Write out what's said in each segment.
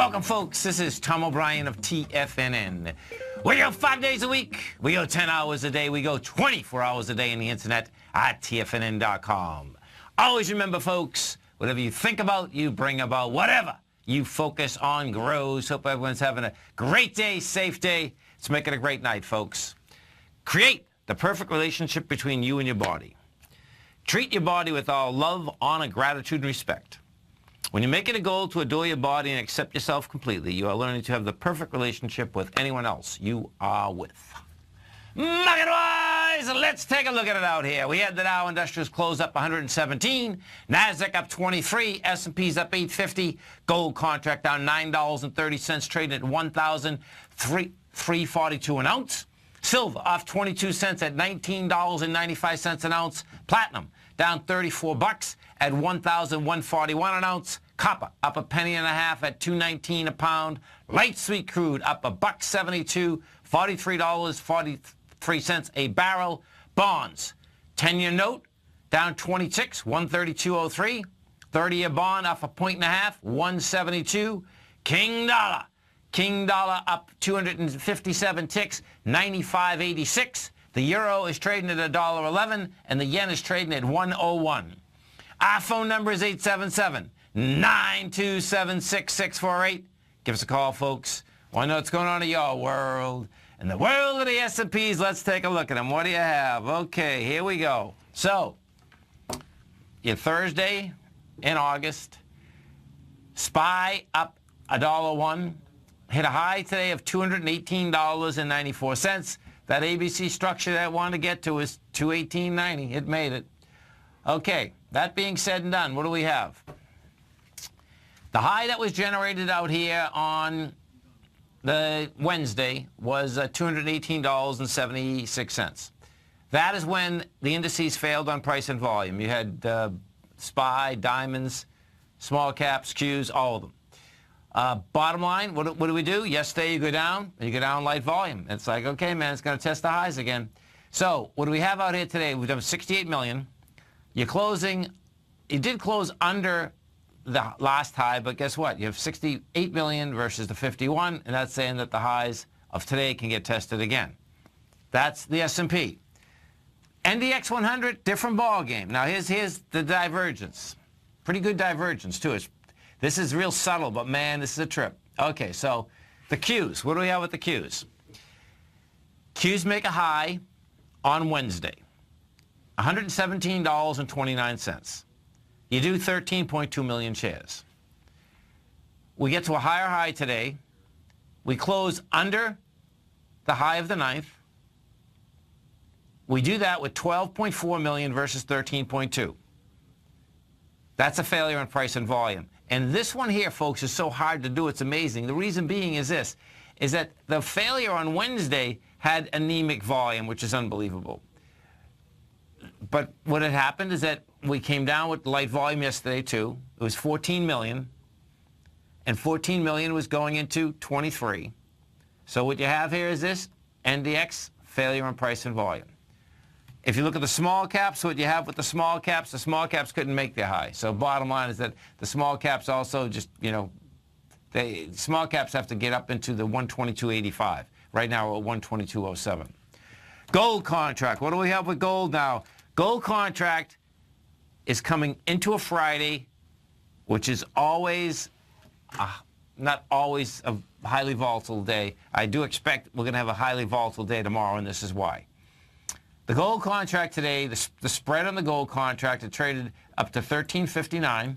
Welcome, folks. This is Tom O'Brien of TFNN. We go 5 days a week. We go 10 hours a day. We go 24 hours a day on the internet at TFNN.com. Always remember, folks, whatever you think about, you bring about. Whatever you focus on grows. Hope everyone's having a great day, safe day. Let's make it a great night, folks. Create the perfect relationship between you and your body. Treat your body with all love, honor, gratitude, and respect. When you make it a goal to adore your body and accept yourself completely, you are learning to have the perfect relationship with anyone else you are with. Market-wise, let's take a look at it out here. We had the Dow Industrials close up 117, NASDAQ up 23, S&P's up 850, gold contract down $9.30, trading at $1,342 an ounce. Silver off 22 cents at $19.95 an ounce. Platinum down 34 bucks at $1,141 an ounce. Copper up a penny and a half at $2.19 a pound. Light sweet crude up $1.72, $43.43 a barrel. Bonds, 10-year note down 26, 132.03. 30-year bond off a point and a half, 172. King dollar up 257 ticks, 95.86. The euro is trading at $1.11, and the yen is trading at 101. Our phone number is 877-927-6648. Give us a call, folks. Want to know what's going on in your world. In the world of the S&Ps, let's take a look at them. What do you have? Okay, here we go. So, your Thursday in August, SPY up $1.01. Hit a high today of $218.94. That ABC structure that I wanted to get to is 218.90. It made it. Okay, that being said and done, what do we have? The high that was generated out here on the Wednesday was $218.76. That is when the indices failed on price and volume. You had SPY, diamonds, small caps, Qs, all of them. Bottom line, what do we do? Yesterday you go down, and you go down light volume. It's like, okay, man, it's going to test the highs again. So what do we have out here today? We've done 68 million. You did close under the last high, but guess what? You have 68 million versus the 51, and that's saying that the highs of today can get tested again. That's the S&P. NDX 100, different ball game. Now here's the divergence. Pretty good divergence too. This is real subtle, but man, this is a trip. Okay, so the Qs. What do we have with the Qs? Qs make a high on Wednesday, $117.29. You do 13.2 million shares. We get to a higher high today. We close under the high of the 9th. We do that with 12.4 million versus 13.2. That's a failure in price and volume. And this one here, folks, is so hard to do, it's amazing. The reason being is this, is that the failure on Wednesday had anemic volume, which is unbelievable. But what had happened is that we came down with light volume yesterday, too. It was 14 million, and 14 million was going into 23. So what you have here is this, NDX, failure in price and volume. If you look at the small caps, what you have with the small caps couldn't make their high. So bottom line is that the small caps also just, small caps have to get up into the 122.85. Right now we're at 122.07. Gold contract. What do we have with gold now? Gold contract is coming into a Friday, which is always, not always a highly volatile day. I do expect we're going to have a highly volatile day tomorrow, and this is why. The gold contract today, the spread on the gold contract, it traded up to $13.59,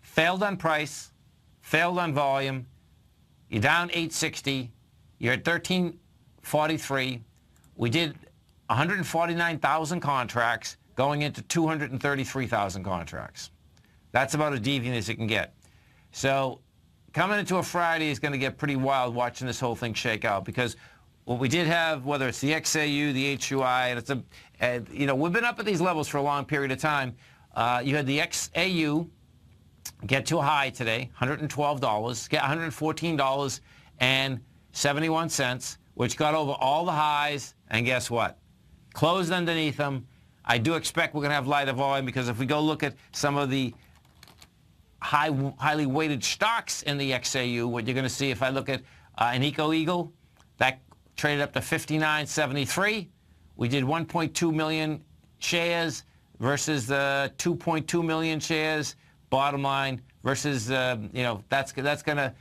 failed on price, failed on volume. You're down 860. You're at 13.43. We did 149,000 contracts going into 233,000 contracts. That's about as deviant as it can get. So coming into a Friday is going to get pretty wild watching this whole thing shake out, because what we did have, whether it's the XAU, the HUI, and it's we've been up at these levels for a long period of time. You had the XAU get to a high today, $112, get $114.71, which got over all the highs, and guess what? Closed underneath them. I do expect we're going to have lighter volume, because if we go look at some of the highly weighted stocks in the XAU, what you're going to see if I look at an Eagle, that traded up to 59.73. We did 1.2 million shares versus the 2.2 million shares. Bottom line versus that's going to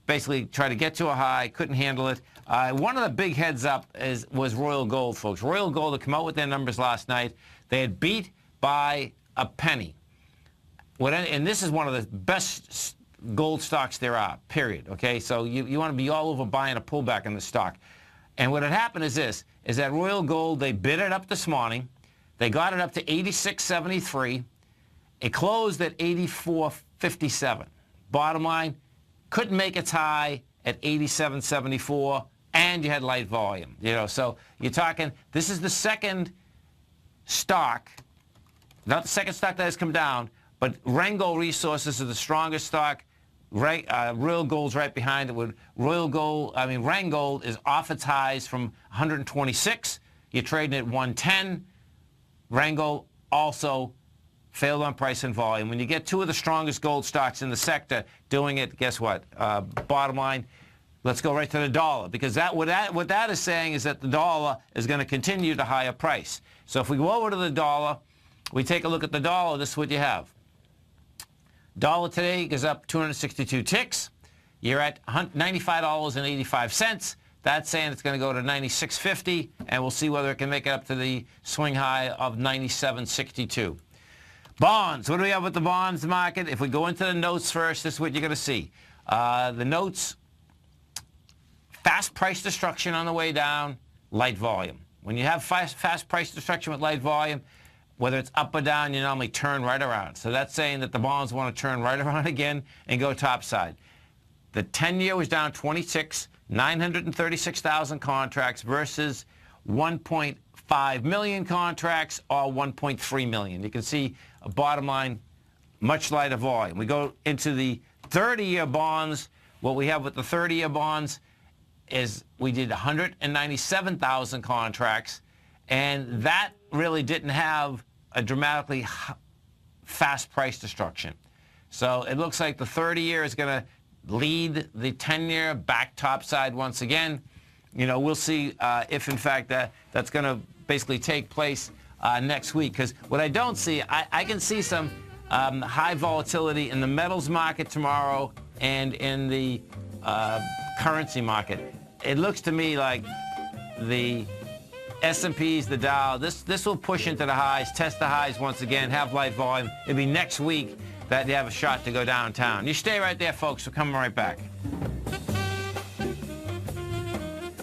basically try to get to a high. Couldn't handle it. One of the big heads up was Royal Gold, folks. Royal Gold had come out with their numbers last night. They had beat by a penny. And this is one of the best gold stocks there are, period. Okay, so you want to be all over buying a pullback in the stock. And what had happened is this, is that Royal Gold, they bid it up this morning. They got it up to 86.73. It closed at 84.57. Bottom line, couldn't make its high at 87.74, and you had light volume. So you're talking, this is the second stock, not the second stock that has come down, but Rheingold Resources is the strongest stock. Royal Gold's right behind it. With Rheingold is off its highs from 126. You're trading at 110. Rheingold also failed on price and volume. When you get two of the strongest gold stocks in the sector doing it, guess what? Bottom line, let's go right to the dollar, because what that is saying is that the dollar is going to continue to higher price. So if we go over to the dollar, we take a look at the dollar, this is what you have. Dollar today is up 262 ticks. You're at $95.85. That's saying it's going to go to 96.50, and we'll see whether it can make it up to the swing high of 97.62. Bonds. What do we have with the bonds market? If we go into the notes first, this is what you're going to see. The notes, fast price destruction on the way down, light volume. When you have fast price destruction with light volume, whether it's up or down, you normally turn right around. So that's saying that the bonds want to turn right around again and go topside. The 10-year was down 26, 936,000 contracts versus 1.5 million contracts or 1.3 million. You can see a bottom line, much lighter volume. We go into the 30-year bonds. What we have with the 30-year bonds is we did 197,000 contracts, and that really didn't have a dramatically fast price destruction. So it looks like the 30-year is going to lead the 10-year back topside once again. We'll see if, in fact, that's going to basically take place next week. Because what I don't see, I can see some high volatility in the metals market tomorrow and in the currency market. It looks to me like the S&Ps, the Dow, this will push into the highs, test the highs once again, have light volume. It'll be next week that they have a shot to go downtown. You stay right there, folks. We're coming right back.